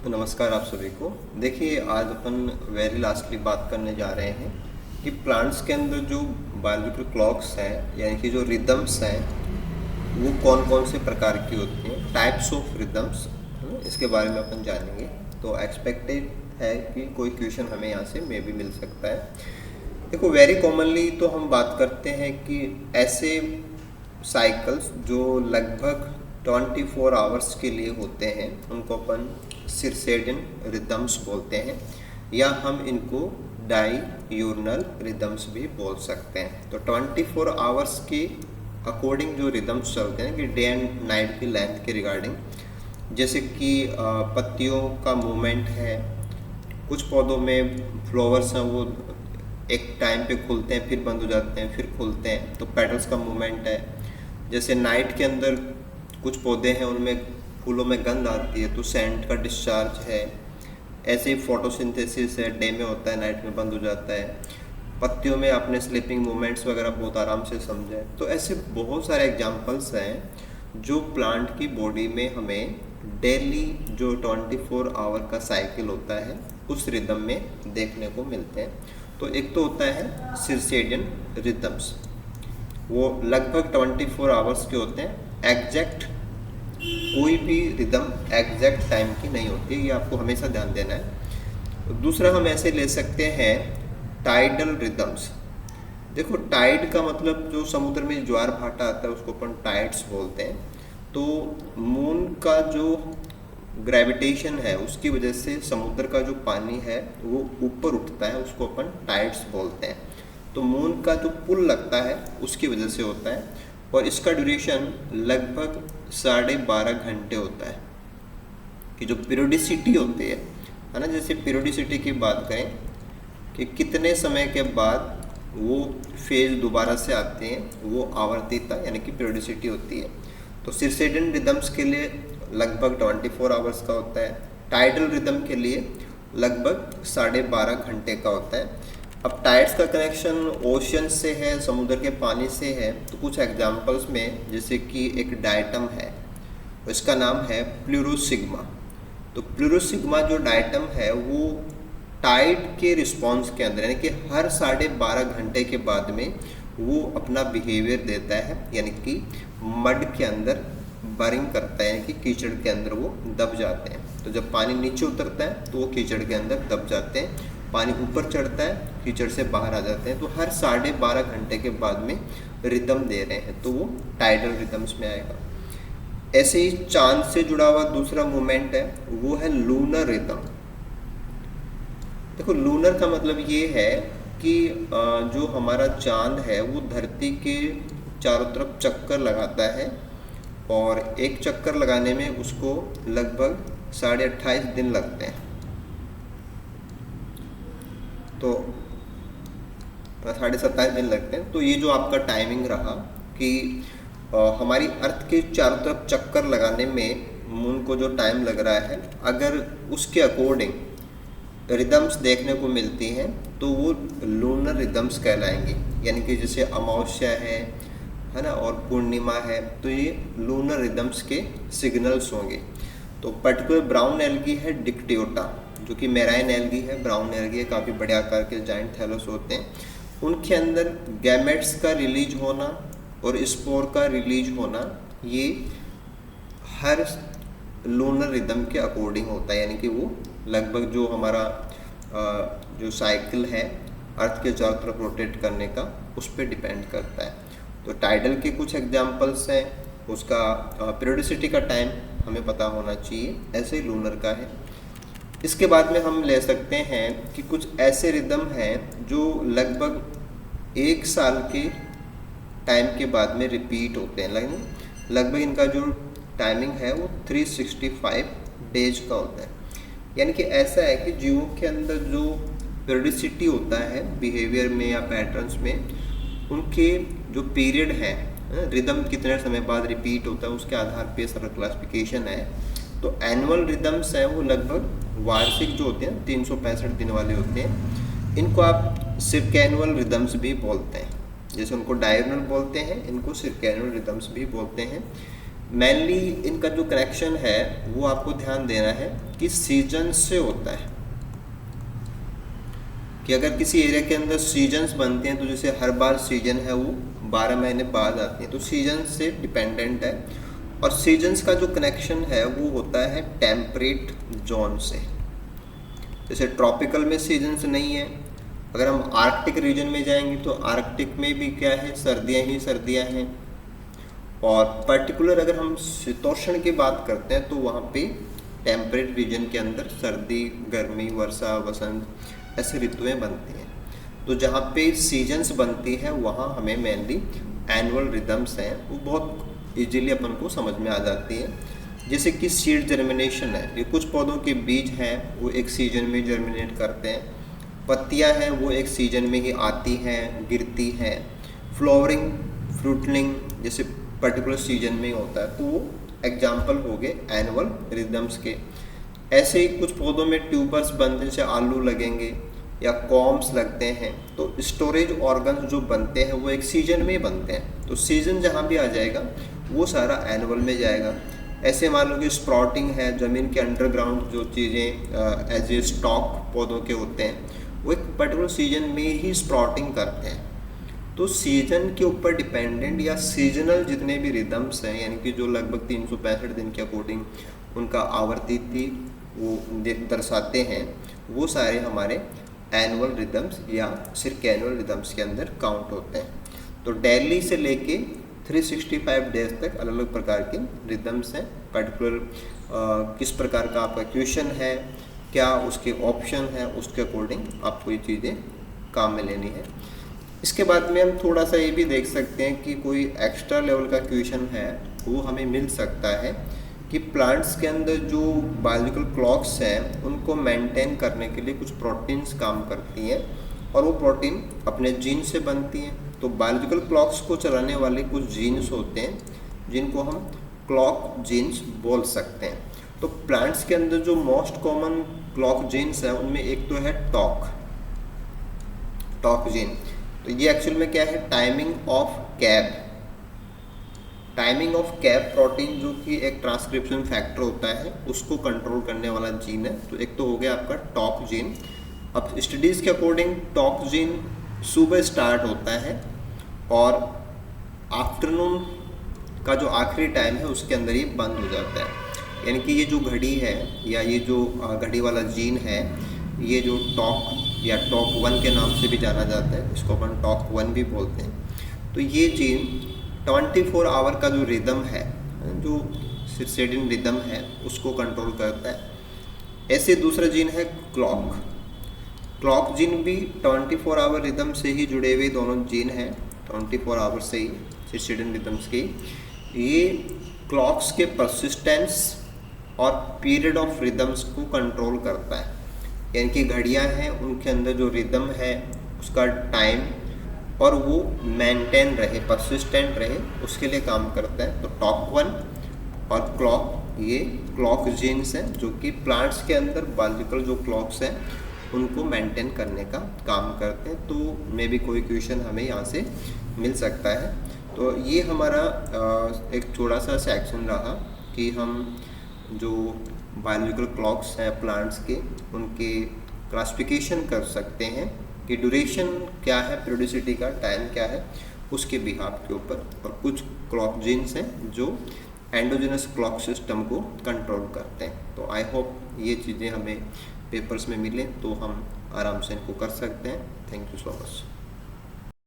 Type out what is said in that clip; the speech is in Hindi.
नमस्कार आप सभी को। देखिए, आज अपन वेरी लास्टली बात करने जा रहे हैं कि प्लांट्स के अंदर जो बायोलॉजिकल क्लॉक्स हैं, यानी कि जो रिदम्स हैं, वो कौन कौन से प्रकार की होती हैं, टाइप्स ऑफ रिदम्स, इसके बारे में अपन जानेंगे। तो एक्सपेक्टेड है कि कोई क्वेश्चन हमें यहाँ से मे भी मिल सकता है। देखो, वेरी कॉमनली तो हम बात करते हैं कि ऐसे साइकिल्स जो लगभग 24 आवर्स के लिए होते हैं उनको अपन सिरसेडियन रिदम्स बोलते हैं, या हम इनको डाययूर्नल रिदम्स भी बोल सकते हैं। तो 24 आवर्स के अकॉर्डिंग जो रिदम्स चलते हैं कि डे एंड नाइट की लेंथ के रिगार्डिंग, जैसे कि पत्तियों का मूवमेंट है, कुछ पौधों में फ्लावर्स हैं वो एक टाइम पे खुलते हैं, फिर बंद हो जाते हैं, फिर खुलते हैं, तो पेटल्स का मूवमेंट है। जैसे नाइट के अंदर कुछ पौधे हैं उनमें फूलों में गंध आती है तो सेंट का डिस्चार्ज है। ऐसे ही फोटोसिंथेसिस है, डे में होता है, नाइट में बंद हो जाता है। पत्तियों में आपने स्लीपिंग मूवमेंट्स वगैरह बहुत आराम से समझे। तो ऐसे बहुत सारे एग्जांपल्स हैं जो प्लांट की बॉडी में हमें डेली जो 24 आवर का साइकिल होता है उस रिदम में देखने को मिलते हैं। तो एक तो होता है सिरसेडियन रिदम्स, वो लगभग 24 आवर्स के होते हैं। एग्जैक्ट कोई भी रिदम एग्जैक्ट टाइम की नहीं होती है, ये आपको हमेशा ध्यान देना है। दूसरा हम ऐसे ले सकते हैं टाइडल रिदम्स। देखो, टाइड का मतलब जो समुद्र में ज्वार भाटा आता है उसको अपन टाइड्स बोलते हैं। तो मून का जो ग्रेविटेशन है उसकी वजह से समुद्र का जो पानी है वो ऊपर उठता है, उसको अपन टाइड्स बोलते हैं। तो मून का जो पुल लगता है उसकी वजह से होता है, और इसका ड्यूरेशन लगभग 12.5 घंटे होता है। कि जो पीरियोडिसिटी होती है ना, जैसे पीरियोडिसिटी की बात करें कि कितने समय के बाद वो फेज दोबारा से आते हैं, वो आवर्तिता यानी कि पीरियोडिसिटी होती है। तो सिरसेडियन रिदम्स के लिए लगभग 24 आवर्स का होता है। टाइडल रिदम के लिए लगभग 12.5 घंटे का होता है। अब टाइड्स का कनेक्शन ओशन से है, समुद्र के पानी से है। तो कुछ एग्जांपल्स में जैसे कि एक डायटम है, इसका नाम है प्लूरोसिग्मा। तो प्लूरोसिग्मा जो डायटम है वो टाइड के रिस्पॉन्स के अंदर यानी कि हर 12.5 घंटे के बाद में वो अपना बिहेवियर देता है, यानी कि मड के अंदर बरिंग करता है, यानी कि कीचड़ के अंदर वो दब जाते हैं। तो जब पानी नीचे उतरता है तो वो कीचड़ के अंदर दब जाते हैं, पानी ऊपर चढ़ता है कीचड़ से बाहर आ जाते हैं। तो हर 12.5 घंटे के बाद में रिदम दे रहे हैं, तो वो टाइडल रिदम्स में आएगा। ऐसे ही चांद से जुड़ा हुआ दूसरा मूवमेंट है, वो है लूनर रिदम। देखो, लूनर का मतलब ये है कि जो हमारा चांद है वो धरती के चारों तरफ चक्कर लगाता है, और एक चक्कर लगाने में उसको लगभग 28.5 दिन लगते हैं। तो 27.5 दिन लगते हैं। तो ये जो आपका टाइमिंग रहा कि हमारी अर्थ के चारों तरफ चक्कर लगाने में मून को जो टाइम लग रहा है, अगर उसके अकॉर्डिंग रिदम्स देखने को मिलती हैं तो वो लूनर रिदम्स कहलाएंगे। यानी कि जैसे अमावस्या है ना, और पूर्णिमा है, तो ये लूनर रिदम्स के सिग्नल्स होंगे। तो पर्टिकुलर ब्राउन एल्गी है डिक्टियोटा, जो कि मेराइन एल्गी है, ब्राउन एल्गी है, काफ़ी बड़े आकार के जाइंट थैलोस होते हैं। उनके अंदर गैमेट्स का रिलीज होना और स्पोर का रिलीज होना, ये हर लूनर रिदम के अकॉर्डिंग होता है। यानी कि वो लगभग जो हमारा जो साइकिल है अर्थ के चारों तरफ रोटेट करने का, उस पर डिपेंड करता है। तो टाइडल के कुछ एग्जांपल्स हैं, उसका पीरियोडिसिटी का टाइम हमें पता होना चाहिए, ऐसे ही लूनर का है। इसके बाद में हम ले सकते हैं कि कुछ ऐसे रिदम हैं जो लगभग 1 साल के टाइम के बाद में रिपीट होते हैं। लगभग इनका जो टाइमिंग है वो 365 डेज का होता है। यानी कि ऐसा है कि जीवों के अंदर जो पीरियोडिसिटी होता है बिहेवियर में या पैटर्न्स में, उनके जो पीरियड है, रिदम कितने समय बाद रिपीट होता है, उसके आधार पे सारा क्लासिफिकेशन है। तो एनुअल रिदम्स हैं वो लगभग वार्षिक जो होते हैं 365 दिन वाले होते हैं। इनको आप सिरकैनुअल रिदम्स भी बोलते हैं। जैसे उनको डायurnal बोलते हैं, इनको सिरकैनुअल रिदम्स भी बोलते हैं। मेनली इनका जो कनेक्शन है वो आपको ध्यान देना है कि सीजन से होता है, कि अगर किसी एरिया के अंदर सीजन्स बनते हैं तो जैसे हर बार सीजन है वो 12 महीने बाद आती है, तो सीजन से डिपेंडेंट है। और सीजन्स का जो कनेक्शन है वो होता है टेम्परेट जोन से। जैसे ट्रॉपिकल में सीजन्स नहीं है, अगर हम आर्कटिक रीजन में जाएंगे तो आर्कटिक में भी क्या है, सर्दियाँ ही सर्दियाँ हैं। और पर्टिकुलर अगर हम शीतोष्ण की बात करते हैं तो वहाँ पे टेम्परेट रीजन के अंदर सर्दी, गर्मी, वर्षा, वसंत ऐसे ऋतुएं बनती हैं। तो जहाँ पे सीजन्स बनती है वहाँ हमें मेनली एनुअल रिदम्स हैं वो बहुत इजीली अपन को समझ में आ जाती है। जैसे कि सीड जर्मिनेशन है, ये कुछ पौधों के बीज हैं वो एक सीजन में जर्मिनेट करते हैं। पत्तियां हैं वो एक सीजन में ही आती हैं, गिरती हैं। फ्लावरिंग, फ्रूटलिंग जैसे पर्टिकुलर सीजन में ही होता है, तो वो एग्जाम्पल हो गए एनुअल रिदम्स के। ऐसे ही कुछ पौधों में ट्यूबर्स बनते हैं, जैसे आलू लगेंगे या कॉम्स लगते हैं, तो स्टोरेज ऑर्गन्स जो बनते हैं वो एक सीजन में ही बनते हैं। तो सीजन जहाँ भी आ जाएगा वो सारा एनुअल में जाएगा। ऐसे मान लो कि स्प्राउटिंग है, ज़मीन के अंडरग्राउंड जो चीज़ें एज ए स्टॉक पौधों के होते हैं वो एक पर्टिकुलर सीजन में ही स्प्राउटिंग करते हैं। तो सीजन के ऊपर डिपेंडेंट या सीजनल जितने भी रिदम्स हैं, यानी कि जो लगभग 365 दिन के अकॉर्डिंग उनका आवर्ती वो दर्शाते हैं, वो सारे हमारे एनुअल रिदम्स या सर्कैनुअल रिदम्स के अंदर काउंट होते हैं। तो डेली से लेके 365 डेज तक अलग अलग प्रकार के रिदम्स हैं। पर्टिकुलर किस प्रकार का आपका क्वेश्चन है, क्या उसके ऑप्शन है, उसके अकॉर्डिंग आपको ये चीज़ें काम में लेनी है। इसके बाद में हम थोड़ा सा ये भी देख सकते हैं कि कोई एक्स्ट्रा लेवल का क्वेश्चन है वो हमें मिल सकता है कि प्लांट्स के अंदर जो बायोलॉजिकल क्लॉक्स हैं उनको मेंटेन करने के लिए कुछ प्रोटीन्स काम करती हैं और वो प्रोटीन अपने जीन से बनती हैं। तो बायोलॉजिकल क्लॉक्स को चलाने वाले कुछ जीन्स होते हैं जिनको हम क्लॉक जीन्स बोल सकते हैं। तो प्लांट्स के अंदर जो मोस्ट कॉमन क्लॉक जीन्स है उनमें एक तो है टॉक जीन। तो ये एक्चुअल में क्या है, टाइमिंग ऑफ कैप प्रोटीन जो कि एक ट्रांसक्रिप्शन फैक्टर होता है उसको कंट्रोल करने वाला जीन है। तो एक तो हो गया आपका टॉक जीन। अब स्टडीज़ के अकॉर्डिंग टॉक जीन सुबह स्टार्ट होता है और आफ्टरनून का जो आखिरी टाइम है उसके अंदर ये बंद हो जाता है। यानी कि ये जो घड़ी है या ये जो घड़ी वाला जीन है, ये जो टॉक या टॉक 1 के नाम से भी जाना जाता है, इसको अपन टॉक 1 भी बोलते हैं। तो ये जीन 24 आवर का जो रिदम है, जो सर्केडियन रिदम है, उसको कंट्रोल करता है। ऐसे दूसरा जीन है क्लॉक जीन भी 24 आवर रिदम से ही जुड़े हुए दोनों जीन हैं, 24 आवर से ही सर्केडियन रिदम्स के। ये क्लॉक्स के परसिस्टेंस और पीरियड ऑफ रिदम्स को कंट्रोल करता है। यानी कि घड़ियाँ हैं उनके अंदर जो रिदम है उसका टाइम और वो मेंटेन रहे, परसिस्टेंट रहे, उसके लिए काम करता है। तो टॉक 1 और क्लॉक, ये क्लॉक जीन्स हैं जो कि प्लांट्स के अंदर बायोलॉजिकल जो क्लॉक्स हैं उनको मेंटेन करने का काम करते हैं। तो मे भी कोई क्वेश्चन हमें यहाँ से मिल सकता है। तो ये हमारा एक थोड़ा सा सेक्शन रहा कि हम जो बायोलॉजिकल क्लॉक्स हैं प्लांट्स के, उनके क्लासिफिकेशन कर सकते हैं कि ड्यूरेशन क्या है, पीरियोडिसिटी का टाइम क्या है, उसके बिहाफ के ऊपर। और कुछ क्लॉक जीन्स हैं जो एंडोजेनस क्लॉक सिस्टम को कंट्रोल करते हैं। तो आई होप ये चीज़ें हमें पेपर्स में मिलें तो हम आराम से इनको कर सकते हैं। Thank you so much.